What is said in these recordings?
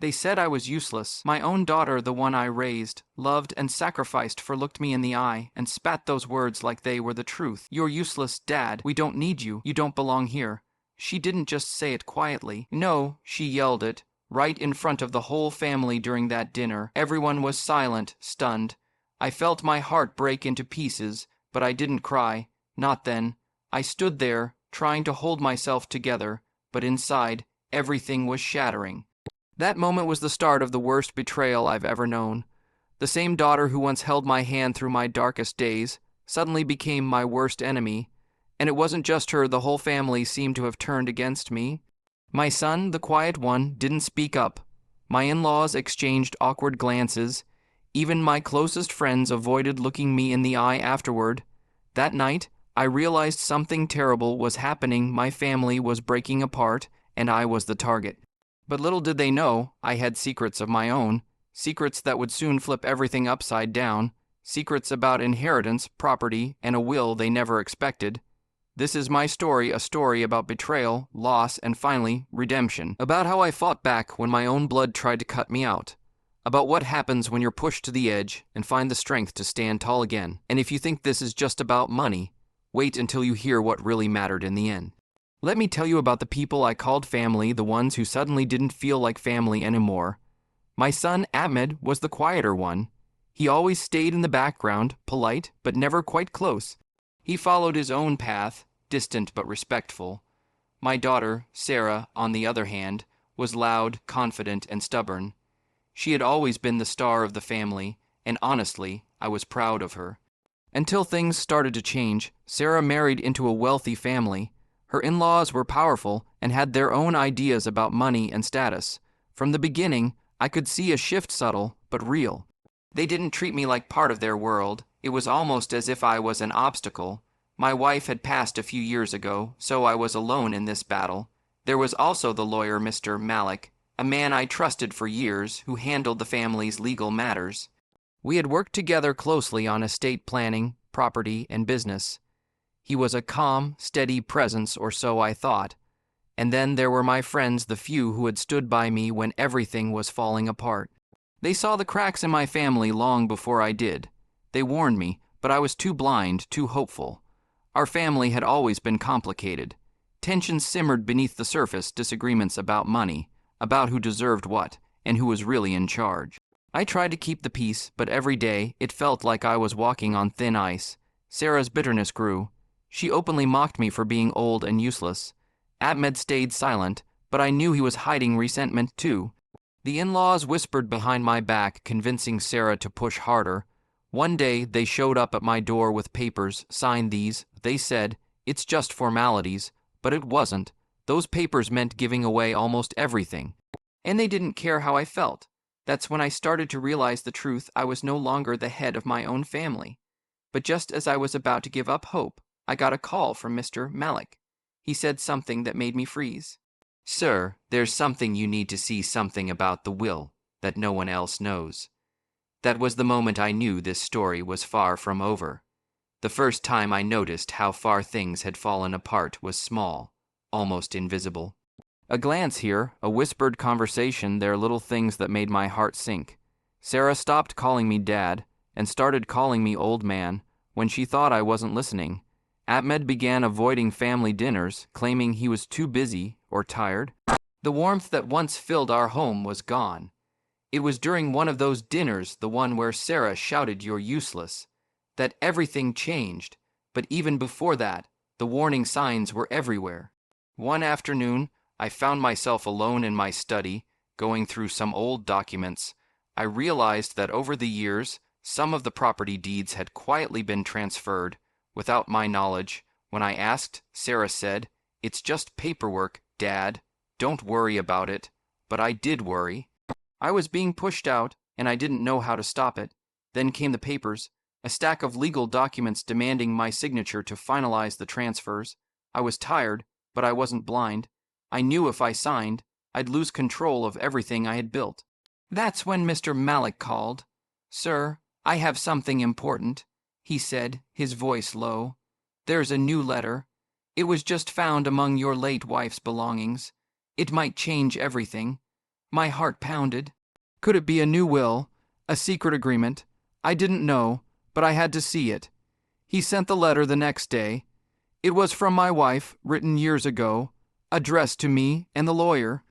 They said I was useless. My own daughter, the one I raised, loved, and sacrificed for, looked me in the eye and spat those words like they were the truth. "You're useless, Dad. We don't need you. You don't belong here." She didn't just say it quietly. No, she yelled it, right in front of the whole family during that dinner. Everyone was silent, stunned. I felt my heart break into pieces, but I didn't cry. Not then. I stood there, trying to hold myself together, but inside, everything was shattering. That moment was the start of the worst betrayal I've ever known. The same daughter who once held my hand through my darkest days suddenly became my worst enemy. And it wasn't just her, the whole family seemed to have turned against me. My son, the quiet one, didn't speak up. My in-laws exchanged awkward glances. Even my closest friends avoided looking me in the eye afterward. That night, I realized something terrible was happening. My family was breaking apart, and I was the target. But little did they know, I had secrets of my own, secrets that would soon flip everything upside down, secrets about inheritance, property, and a will they never expected. This is my story, a story about betrayal, loss, and finally, redemption. About how I fought back when my own blood tried to cut me out. About what happens when you're pushed to the edge and find the strength to stand tall again. And if you think this is just about money, wait until you hear what really mattered in the end. Let me tell you about the people I called family, the ones who suddenly didn't feel like family anymore. My son, Ahmed, was the quieter one. He always stayed in the background, polite, but never quite close. He followed his own path, distant but respectful. My daughter, Sarah, on the other hand, was loud, confident, and stubborn. She had always been the star of the family, and honestly, I was proud of her. Until things started to change, Sarah married into a wealthy family. Her in-laws were powerful and had their own ideas about money and status. From the beginning, I could see a shift, subtle but real. They didn't treat me like part of their world. It was almost as if I was an obstacle. My wife had passed a few years ago, so I was alone in this battle. There was also the lawyer, Mr. Malik, a man I trusted for years, who handled the family's legal matters. We had worked together closely on estate planning, property, and business. He was a calm, steady presence, or so I thought. And then there were my friends, the few who had stood by me when everything was falling apart. They saw the cracks in my family long before I did. They warned me, but I was too blind, too hopeful. Our family had always been complicated. Tensions simmered beneath the surface, disagreements about money, about who deserved what, and who was really in charge. I tried to keep the peace, but every day it felt like I was walking on thin ice. Sarah's bitterness grew. She openly mocked me for being old and useless. Ahmed stayed silent, but I knew he was hiding resentment too. The in-laws whispered behind my back, convincing Sarah to push harder. One day they showed up at my door with papers, "Sign these." They said, "It's just formalities," but it wasn't. Those papers meant giving away almost everything. And they didn't care how I felt. That's when I started to realize the truth. I was no longer the head of my own family. But just as I was about to give up hope, I got a call from Mr. Malik. He said something that made me freeze. "Sir, there's something you need to see, something about the will that no one else knows." That was the moment I knew this story was far from over. The first time I noticed how far things had fallen apart was small, almost invisible. A glance here, a whispered conversation, there are little things that made my heart sink. Sarah stopped calling me Dad and started calling me Old Man when she thought I wasn't listening. Ahmed began avoiding family dinners, claiming he was too busy or tired. The warmth that once filled our home was gone. It was during one of those dinners, the one where Sarah shouted, "You're useless," that everything changed. But even before that, the warning signs were everywhere. One afternoon, I found myself alone in my study, going through some old documents. I realized that over the years, some of the property deeds had quietly been transferred, without my knowledge. When I asked, Sarah said, "It's just paperwork, Dad. Don't worry about it." But I did worry. I was being pushed out, and I didn't know how to stop it. Then came the papers, a stack of legal documents demanding my signature to finalize the transfers. I was tired, but I wasn't blind. I knew if I signed, I'd lose control of everything I had built. That's when Mr. Malik called. "Sir, I have something important," he said, his voice low. "There's a new letter. It was just found among your late wife's belongings. It might change everything. My heart pounded. Could it be a new will? A secret agreement? I didn't know, but I had to see it. He sent the letter the next day. It was from my wife, written years ago, addressed to me and the lawyer.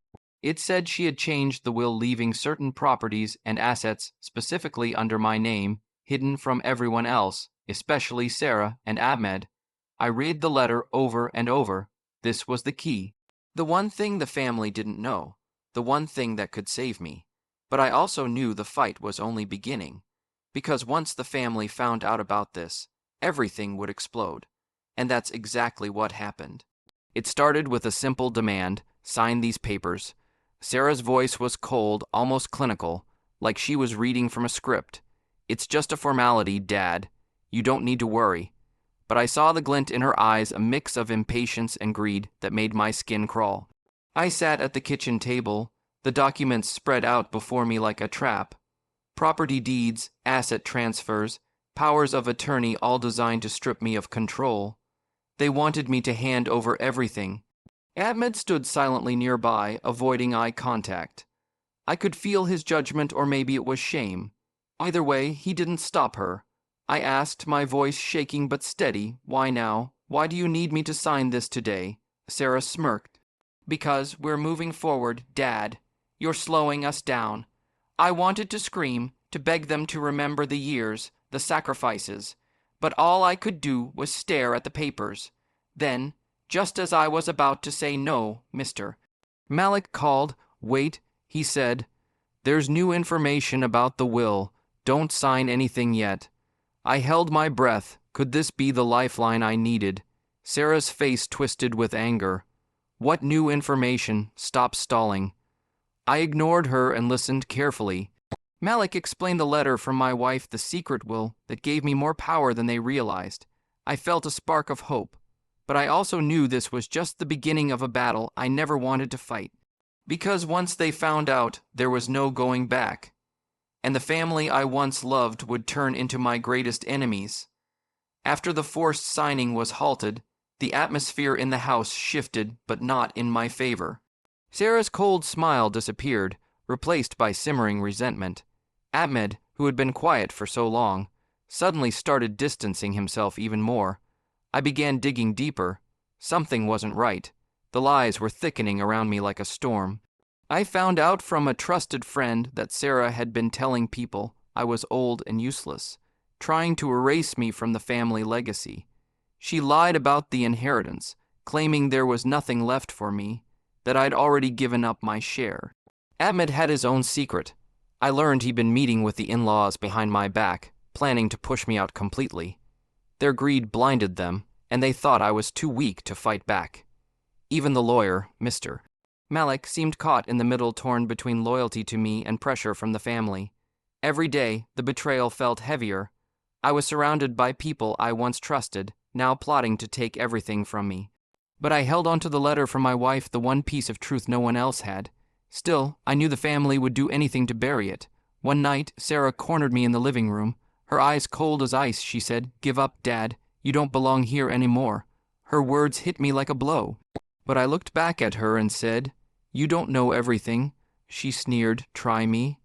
It said she had changed the will, leaving certain properties and assets specifically under my name, hidden from everyone else, especially Sarah and Ahmed. I read the letter over and over. This was the key. The one thing the family didn't know. The one thing that could save me. But I also knew the fight was only beginning. Because once the family found out about this, everything would explode. And that's exactly what happened. It started with a simple demand: sign these papers. Sarah's voice was cold, almost clinical, like she was reading from a script. It's just a formality, Dad. You don't need to worry. But I saw the glint in her eyes, a mix of impatience and greed that made my skin crawl. I sat at the kitchen table, the documents spread out before me like a trap. Property deeds, asset transfers, powers of attorney, all designed to strip me of control. They wanted me to hand over everything. Ahmed stood silently nearby, avoiding eye contact. I could feel his judgment, or maybe it was shame. Either way, he didn't stop her. I asked, my voice shaking but steady, "Why now? Why do you need me to sign this today?" Sarah smirked. "Because we're moving forward, Dad. You're slowing us down." I wanted to scream, to beg them to remember the years, the sacrifices. But all I could do was stare at the papers. Then, just as I was about to say no, Mr. Malik called. "Wait," he said. "There's new information about the will. Don't sign anything yet." I held my breath. Could this be the lifeline I needed? Sarah's face twisted with anger. What new information? Stop stalling. I ignored her and listened carefully. Malik explained the letter from my wife, the secret will that gave me more power than they realized. I felt a spark of hope. But I also knew this was just the beginning of a battle I never wanted to fight. Because once they found out, there was no going back. And the family I once loved would turn into my greatest enemies. After the forced signing was halted, the atmosphere in the house shifted, but not in my favor. Sarah's cold smile disappeared, replaced by simmering resentment. Ahmed, who had been quiet for so long, suddenly started distancing himself even more. I began digging deeper. Something wasn't right. The lies were thickening around me like a storm. I found out from a trusted friend that Sarah had been telling people I was old and useless, trying to erase me from the family legacy. She lied about the inheritance, claiming there was nothing left for me, that I'd already given up my share. Ahmed had his own secret. I learned he'd been meeting with the in-laws behind my back, planning to push me out completely. Their greed blinded them, and they thought I was too weak to fight back. Even the lawyer, Mr. Malik, seemed caught in the middle, torn between loyalty to me and pressure from the family. Every day, the betrayal felt heavier. I was surrounded by people I once trusted, now plotting to take everything from me. But I held on to the letter from my wife, the one piece of truth no one else had. Still, I knew the family would do anything to bury it. One night, Sarah cornered me in the living room. Her eyes cold as ice, she said, "Give up, Dad. You don't belong here anymore." Her words hit me like a blow. But I looked back at her and said, "You don't know everything." She sneered, "Try me."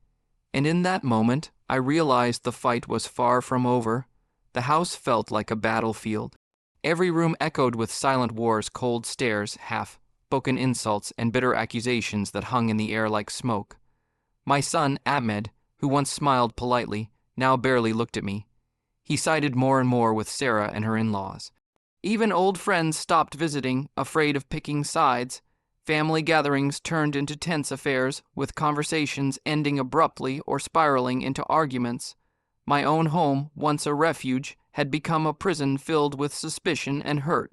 And in that moment, I realized the fight was far from over. The house felt like a battlefield. Every room echoed with silent wars, cold stares, half-spoken insults, and bitter accusations that hung in the air like smoke. My son, Ahmed, who once smiled politely, now barely looked at me. He sided more and more with Sarah and her in-laws. Even old friends stopped visiting, afraid of picking sides. Family gatherings turned into tense affairs, with conversations ending abruptly or spiraling into arguments. My own home, once a refuge, had become a prison filled with suspicion and hurt.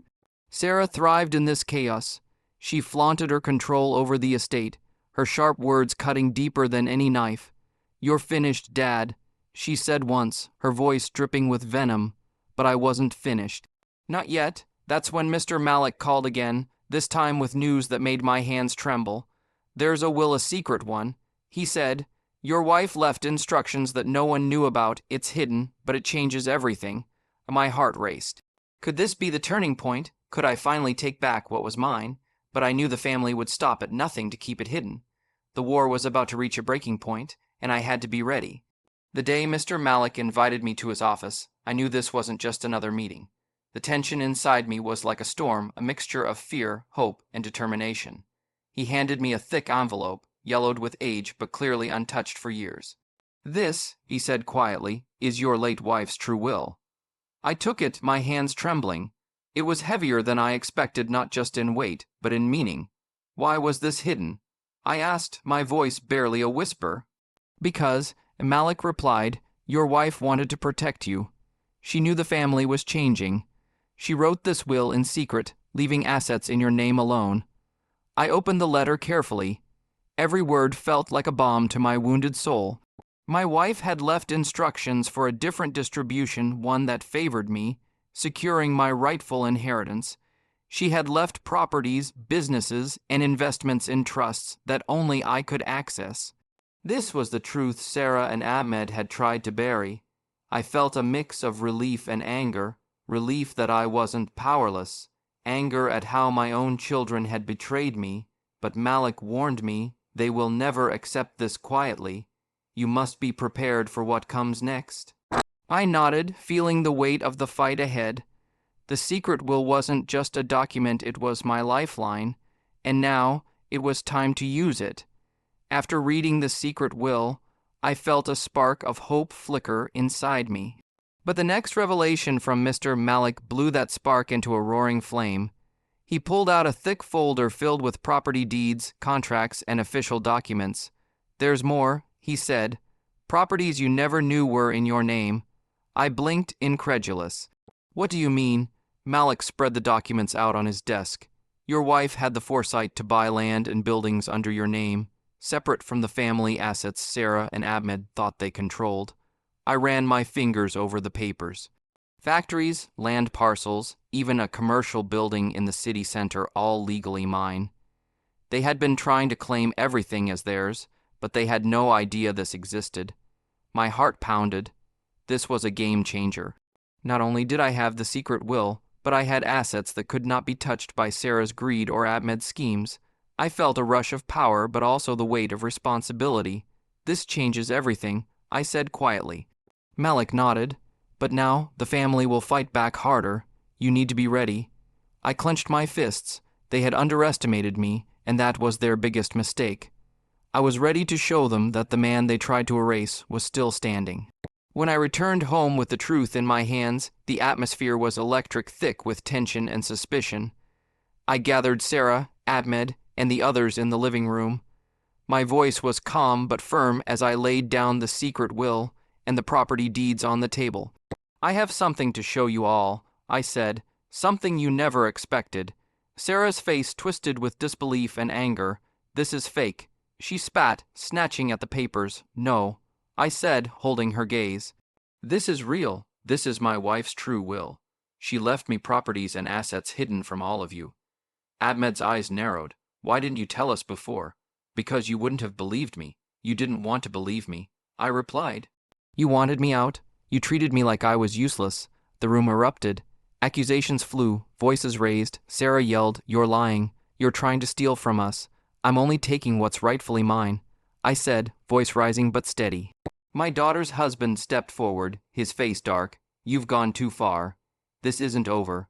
Sarah thrived in this chaos. She flaunted her control over the estate, her sharp words cutting deeper than any knife. "You're finished, Dad," she said once, her voice dripping with venom. But I wasn't finished. Not yet. That's when Mr. Malik called again, this time with news that made my hands tremble. "There's a will, a secret one," he said. "Your wife left instructions that no one knew about. It's hidden, but it changes everything." My heart raced. Could this be the turning point? Could I finally take back what was mine? But I knew the family would stop at nothing to keep it hidden. The war was about to reach a breaking point, and I had to be ready. The day Mr. Malik invited me to his office, I knew this wasn't just another meeting. The tension inside me was like a storm, a mixture of fear, hope, and determination. He handed me a thick envelope, yellowed with age but clearly untouched for years. "This," he said quietly, "is your late wife's true will." I took it, my hands trembling. It was heavier than I expected, not just in weight, but in meaning. Why was this hidden? I asked, my voice barely a whisper. "Because," Malik replied, "your wife wanted to protect you. She knew the family was changing. She wrote this will in secret, leaving assets in your name alone." I opened the letter carefully. Every word felt like a balm to my wounded soul. My wife had left instructions for a different distribution, one that favored me, securing my rightful inheritance. She had left properties, businesses, and investments in trusts that only I could access. This was the truth Sarah and Ahmed had tried to bury. I felt a mix of relief and anger, relief that I wasn't powerless, anger at how my own children had betrayed me, but Malik warned me, "They will never accept this quietly. You must be prepared for what comes next." I nodded, feeling the weight of the fight ahead. The secret will wasn't just a document, it was my lifeline, and now it was time to use it. After reading the secret will, I felt a spark of hope flicker inside me. But the next revelation from Mr. Malik blew that spark into a roaring flame. He pulled out a thick folder filled with property deeds, contracts, and official documents. "There's more," he said. "Properties you never knew were in your name." I blinked, incredulous. "What do you mean?" Malik spread the documents out on his desk. "Your wife had the foresight to buy land and buildings under your name, separate from the family assets Sarah and Ahmed thought they controlled." I ran my fingers over the papers. Factories, land parcels, even a commercial building in the city center, all legally mine. They had been trying to claim everything as theirs, but they had no idea this existed. My heart pounded. This was a game changer. Not only did I have the secret will, but I had assets that could not be touched by Sarah's greed or Ahmed's schemes. I felt a rush of power, but also the weight of responsibility. "This changes everything," I said quietly. Malik nodded. "But now the family will fight back harder. You need to be ready." I clenched my fists. They had underestimated me, and that was their biggest mistake. I was ready to show them that the man they tried to erase was still standing. When I returned home with the truth in my hands, the atmosphere was electric thick with tension and suspicion. I gathered Sarah, Ahmed, and the others in the living room. My voice was calm but firm as I laid down the secret will and the property deeds on the table. "I have something to show you all," I said, "something you never expected." Sarah's face twisted with disbelief and anger. "This is fake." She spat, snatching at the papers. "No," I said, holding her gaze. "This is real. This is my wife's true will. She left me properties and assets hidden from all of you." Ahmed's eyes narrowed. "Why didn't you tell us before?" "Because you wouldn't have believed me. You didn't want to believe me," I replied. "You wanted me out. You treated me like I was useless." The room erupted. Accusations flew, voices raised. Sarah yelled, "You're lying. You're trying to steal from us." "I'm only taking what's rightfully mine," I said, voice rising but steady. My daughter's husband stepped forward, his face dark. "You've gone too far. This isn't over."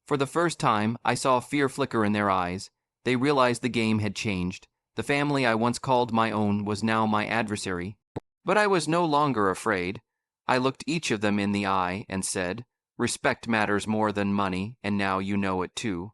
For the first time, I saw fear flicker in their eyes. They realized the game had changed. The family I once called my own was now my adversary. But I was no longer afraid. I looked each of them in the eye and said, "Respect matters more than money, and now you know it too."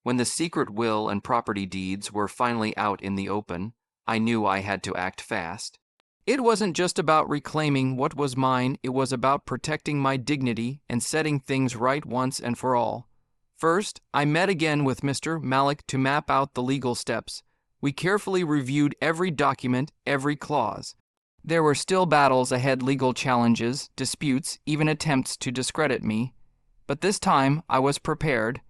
When the secret will and property deeds were finally out in the open, I knew I had to act fast. It wasn't just about reclaiming what was mine, it was about protecting my dignity and setting things right once and for all. First, I met again with Mr. Malik to map out the legal steps. We carefully reviewed every document, every clause. There were still battles ahead, legal challenges, disputes, even attempts to discredit me. But this time, I was prepared.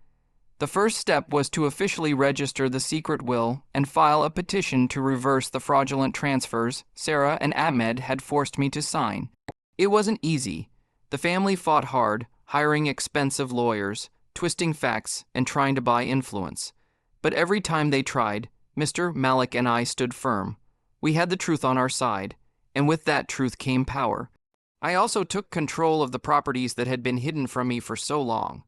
The first step was to officially register the secret will and file a petition to reverse the fraudulent transfers Sarah and Ahmed had forced me to sign. It wasn't easy. The family fought hard, hiring expensive lawyers, twisting facts, and trying to buy influence. But every time they tried, Mr. Malik and I stood firm. We had the truth on our side, and with that truth came power. I also took control of the properties that had been hidden from me for so long.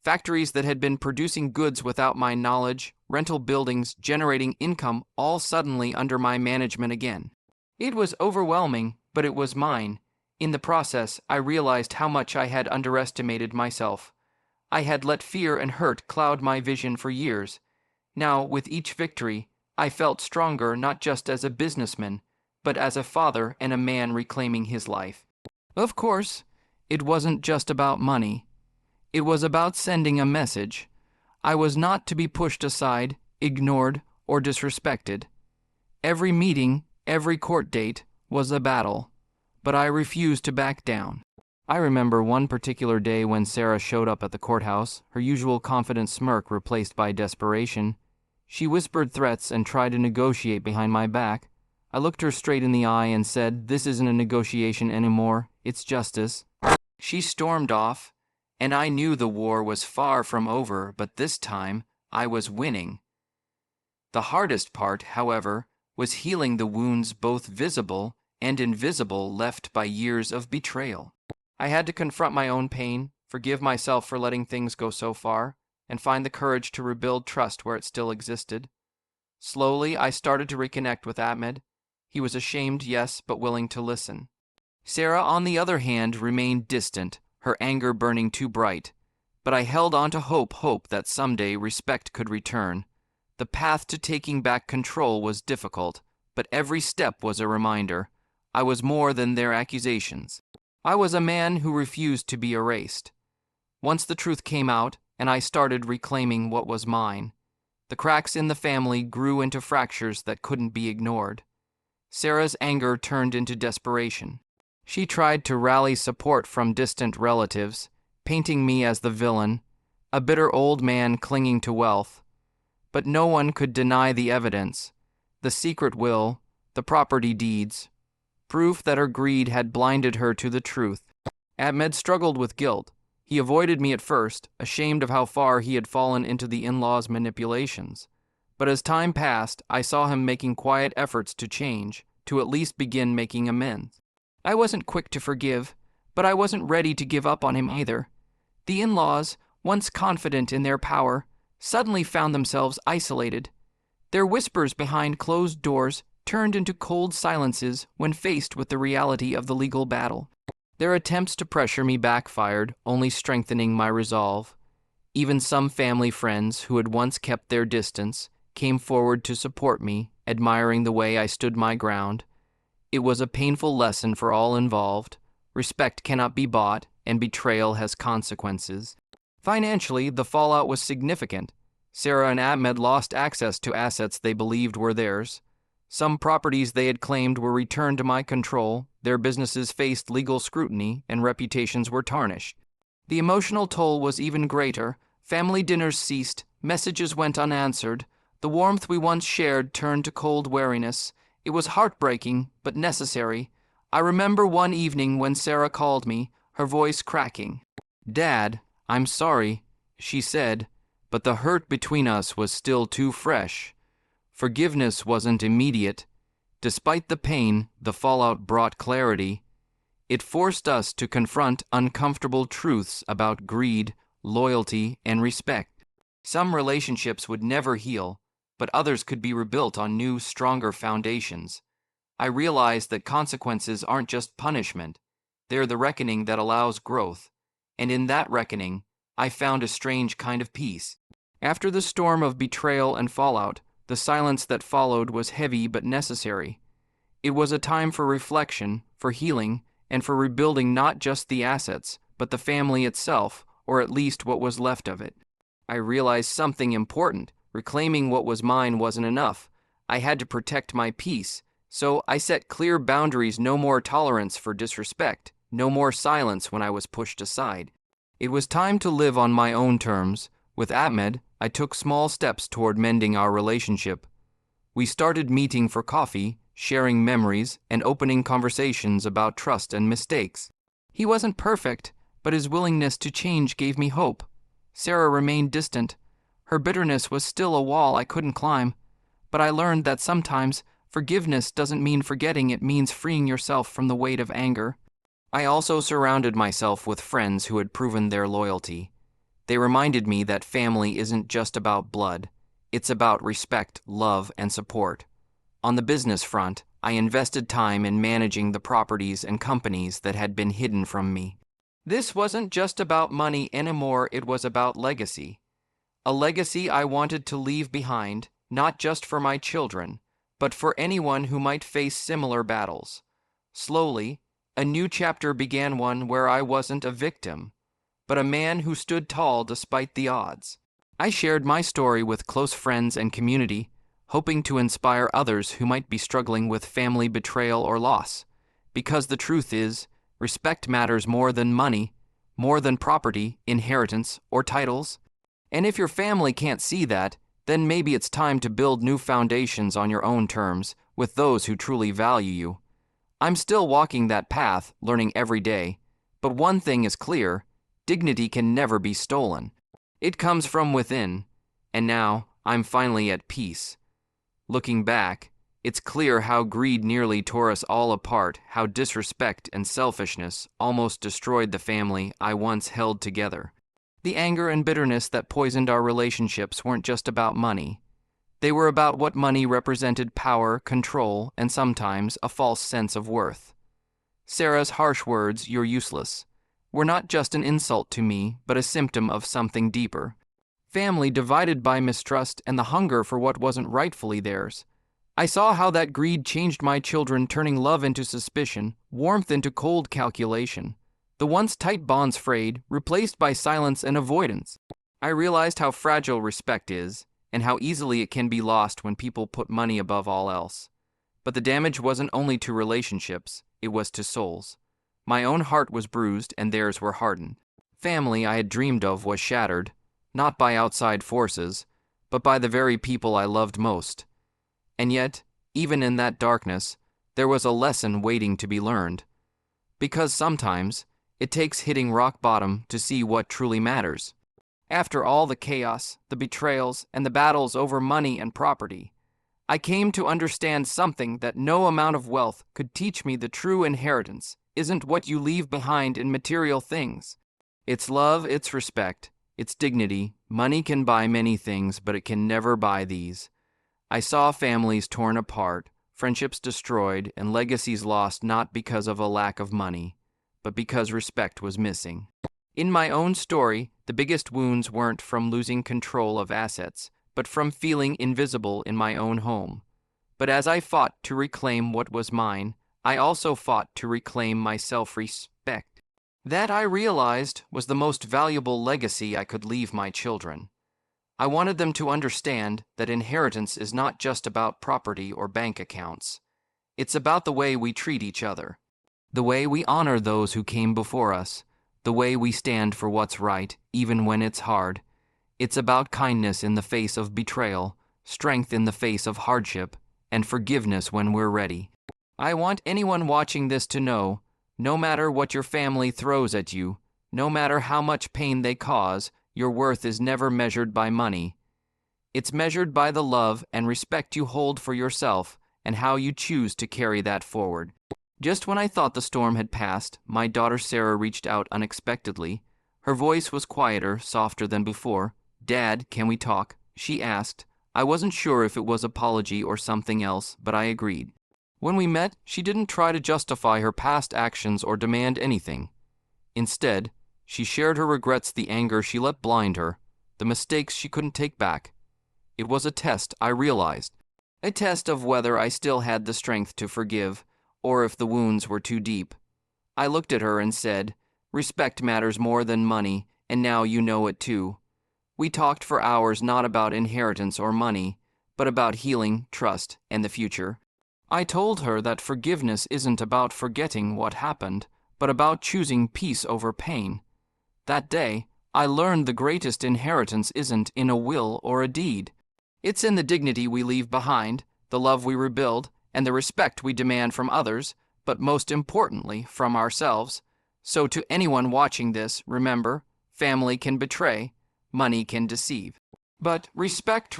Factories that had been producing goods without my knowledge, rental buildings generating income all suddenly under my management again. It was overwhelming, but it was mine. In the process, I realized how much I had underestimated myself. I had let fear and hurt cloud my vision for years. Now, with each victory, I felt stronger not just as a businessman, but as a father and a man reclaiming his life. Of course, it wasn't just about money. It was about sending a message. I was not to be pushed aside, ignored, or disrespected. Every meeting, every court date was a battle, but I refused to back down. I remember one particular day when Sarah showed up at the courthouse, her usual confident smirk replaced by desperation. She whispered threats and tried to negotiate behind my back. I looked her straight in the eye and said, "This isn't a negotiation anymore, it's justice." She stormed off, and I knew the war was far from over, but this time I was winning. The hardest part, however, was healing the wounds both visible and invisible left by years of betrayal. I had to confront my own pain, forgive myself for letting things go so far, and find the courage to rebuild trust where it still existed. Slowly, I started to reconnect with Ahmed. He was ashamed, yes, but willing to listen. Sarah, on the other hand, remained distant, her anger burning too bright. But I held on to hope that someday respect could return. The path to taking back control was difficult, but every step was a reminder. I was more than their accusations. I was a man who refused to be erased. Once the truth came out, and I started reclaiming what was mine, the cracks in the family grew into fractures that couldn't be ignored. Sarah's anger turned into desperation. She tried to rally support from distant relatives, painting me as the villain, a bitter old man clinging to wealth. But no one could deny the evidence, the secret will, the property deeds, proof that her greed had blinded her to the truth. Ahmed struggled with guilt. He avoided me at first, ashamed of how far he had fallen into the in-laws' manipulations. But as time passed, I saw him making quiet efforts to change, to at least begin making amends. I wasn't quick to forgive, but I wasn't ready to give up on him either. The in-laws, once confident in their power, suddenly found themselves isolated. Their whispers behind closed doors turned into cold silences when faced with the reality of the legal battle. Their attempts to pressure me backfired, only strengthening my resolve. Even some family friends who had once kept their distance came forward to support me, admiring the way I stood my ground. It was a painful lesson for all involved. Respect cannot be bought, and betrayal has consequences. Financially, the fallout was significant. Sarah and Ahmed lost access to assets they believed were theirs. Some properties they had claimed were returned to my control, their businesses faced legal scrutiny, and reputations were tarnished. The emotional toll was even greater. Family dinners ceased, messages went unanswered. The warmth we once shared turned to cold wariness. It was heartbreaking, but necessary. I remember one evening when Sarah called me, her voice cracking. "Dad, I'm sorry," she said, "but the hurt between us was still too fresh. Forgiveness wasn't immediate. Despite the pain, the fallout brought clarity. It forced us to confront uncomfortable truths about greed, loyalty, and respect. Some relationships would never heal, but others could be rebuilt on new, stronger foundations. I realized that consequences aren't just punishment. They're the reckoning that allows growth. And in that reckoning, I found a strange kind of peace. After the storm of betrayal and fallout, the silence that followed was heavy but necessary. It was a time for reflection, for healing, and for rebuilding not just the assets, but the family itself, or at least what was left of it. I realized something important. Reclaiming what was mine wasn't enough. I had to protect my peace, so I set clear boundaries: no more tolerance for disrespect, no more silence when I was pushed aside. It was time to live on my own terms. With Ahmed, I took small steps toward mending our relationship. We started meeting for coffee, sharing memories, and opening conversations about trust and mistakes. He wasn't perfect, but his willingness to change gave me hope. Sarah remained distant. Her bitterness was still a wall I couldn't climb, but I learned that sometimes Forgiveness doesn't mean forgetting, it means freeing yourself from the weight of anger. I also surrounded myself with friends who had proven their loyalty. They reminded me that family isn't just about blood. It's about respect, love, and support. On the business front, I invested time in managing the properties and companies that had been hidden from me. This wasn't just about money anymore, it was about legacy. A legacy I wanted to leave behind, not just for my children, but for anyone who might face similar battles. Slowly, a new chapter began, one where I wasn't a victim, but a man who stood tall despite the odds. I shared my story with close friends and community, hoping to inspire others who might be struggling with family betrayal or loss. Because the truth is, respect matters more than money, more than property, inheritance, or titles. And if your family can't see that, then maybe it's time to build new foundations on your own terms with those who truly value you. I'm still walking that path, learning every day. But one thing is clear: dignity can never be stolen. It comes from within. And now, I'm finally at peace. Looking back, it's clear how greed nearly tore us all apart, how disrespect and selfishness almost destroyed the family I once held together. The anger and bitterness that poisoned our relationships weren't just about money. They were about what money represented: power, control, and sometimes a false sense of worth. Sarah's harsh words, "You're useless," were not just an insult to me, but a symptom of something deeper. Family divided by mistrust and the hunger for what wasn't rightfully theirs. I saw how that greed changed my children, turning love into suspicion, warmth into cold calculation. The once tight bonds frayed, replaced by silence and avoidance. I realized how fragile respect is, and how easily it can be lost when people put money above all else. But the damage wasn't only to relationships, it was to souls. My own heart was bruised and theirs were hardened. Family I had dreamed of was shattered, not by outside forces, but by the very people I loved most. And yet, even in that darkness, there was a lesson waiting to be learned. Because sometimes, it takes hitting rock bottom to see what truly matters. After all the chaos, the betrayals, and the battles over money and property, I came to understand something that no amount of wealth could teach me: the true inheritance isn't what you leave behind in material things. It's love, it's respect, it's dignity. Money can buy many things, but it can never buy these. I saw families torn apart, friendships destroyed, and legacies lost not because of a lack of money, but because respect was missing. In my own story, the biggest wounds weren't from losing control of assets, but from feeling invisible in my own home. But as I fought to reclaim what was mine, I also fought to reclaim my self-respect. That, I realized, was the most valuable legacy I could leave my children. I wanted them to understand that inheritance is not just about property or bank accounts. It's about the way we treat each other, the way we honor those who came before us, the way we stand for what's right, even when it's hard. It's about kindness in the face of betrayal, strength in the face of hardship, and forgiveness when we're ready. I want anyone watching this to know, no matter what your family throws at you, no matter how much pain they cause, your worth is never measured by money. It's measured by the love and respect you hold for yourself and how you choose to carry that forward. Just when I thought the storm had passed, my daughter Sarah reached out unexpectedly. Her voice was quieter, softer than before. "Dad, can we talk?" she asked. I wasn't sure if it was apology or something else, but I agreed. When we met, she didn't try to justify her past actions or demand anything. Instead, she shared her regrets, the anger she let blind her, the mistakes she couldn't take back. It was a test, I realized. A test of whether I still had the strength to forgive, or if the wounds were too deep. I looked at her and said, "Respect matters more than money, and now you know it too." We talked for hours, not about inheritance or money, but about healing, trust, and the future. I told her that forgiveness isn't about forgetting what happened, but about choosing peace over pain. That day, I learned the greatest inheritance isn't in a will or a deed. It's in the dignity we leave behind, the love we rebuild, and the respect we demand from others, but most importantly, from ourselves. So to anyone watching this, remember, family can betray, money can deceive. But respect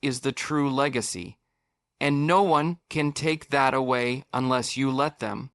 is the true legacy. and no one can take that away unless you let them.